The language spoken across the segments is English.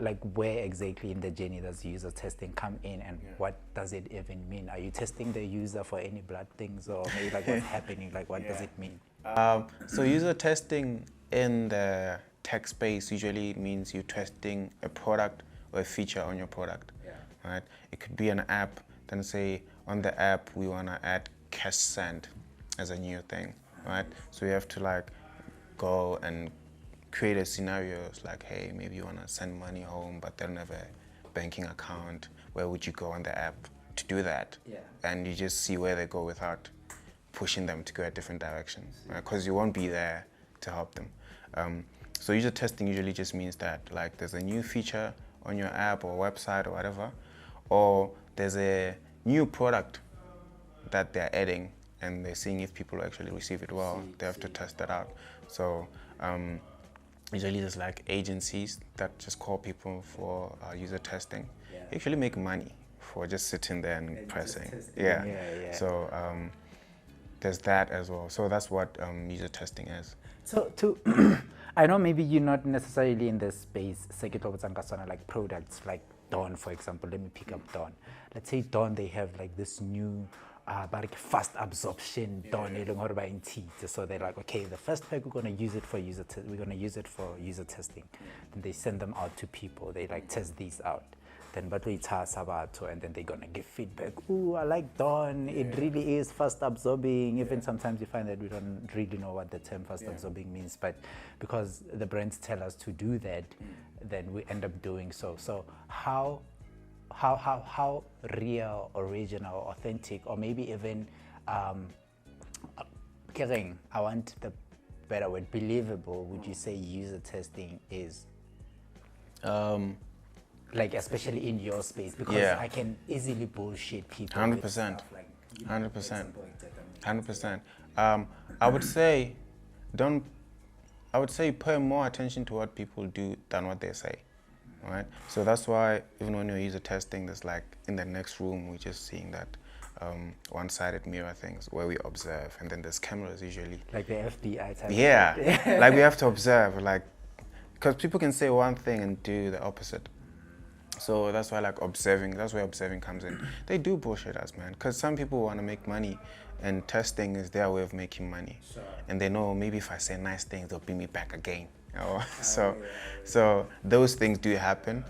like where exactly in the journey does user testing come in, and what does it even mean? Are you testing the user for any blood things, or maybe like what's happening? Like what does it mean? So user testing in the tech space usually means you're testing a product or a feature on your product. Right? It could be an app. Then say on the app we want to add cash send as a new thing, right? So you have to like go and create a scenarios like, hey, maybe you want to send money home, but they don't have a banking account. Where would you go on the app to do that? And you just see where they go without pushing them to go a different direction, because you won't be there to help them. So user testing usually just means that like there's a new feature on your app or website or whatever, or there's a new product that they're adding and they're seeing if people actually receive it well. They have to test that out. So usually there's like agencies that just call people for user testing. They actually make money for just sitting there and pressing. So there's that as well. So that's what user testing is. So I know maybe you're not necessarily in this space, like products like Dawn, for example. Let me pick up Dawn. Let's say Dawn, they have like this new fast absorption Dawn, so they're like, okay, the first pack we're gonna use it for user testing. Then they send them out to people. They like test these out. Then and then they're gonna give feedback. Ooh, I like Dawn. It really is fast absorbing. Even sometimes you find that we don't really know what the term fast absorbing means, but because the brands tell us to do that, then we end up doing so. So how real, original, authentic, or maybe even I want the better word, believable, would you say user testing is? Like especially in your space, because I can easily bullshit people. 100%. 100%. I would say pay more attention to what people do than what they say. Right? So that's why even when you're user testing, there's like in the next room we're just seeing that one-sided mirror things where we observe, and then there's cameras usually. Like the FBI type. Yeah. Like we have to observe, like, because people can say one thing and do the opposite. So that's why like observing, that's where observing comes in. They do bullshit us, man, because some people want to make money, and testing is their way of making money. And they know maybe if I say nice things, they'll bring me back again. So those things do happen.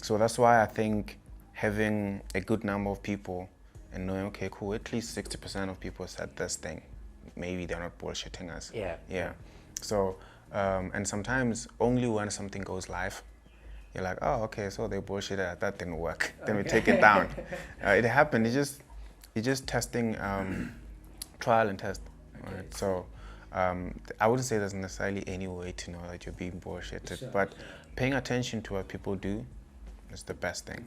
So that's why I think having a good number of people and knowing, okay, cool, at least 60% of people said this thing, maybe they're not bullshitting us. So and sometimes only when something goes live, you're like, oh, okay, so they bullshitted, that didn't work. Then we take it down. It happened. It's just testing, trial and test. Right? So I wouldn't say there's necessarily any way to know that you're being bullshitted, but paying attention to what people do is the best thing.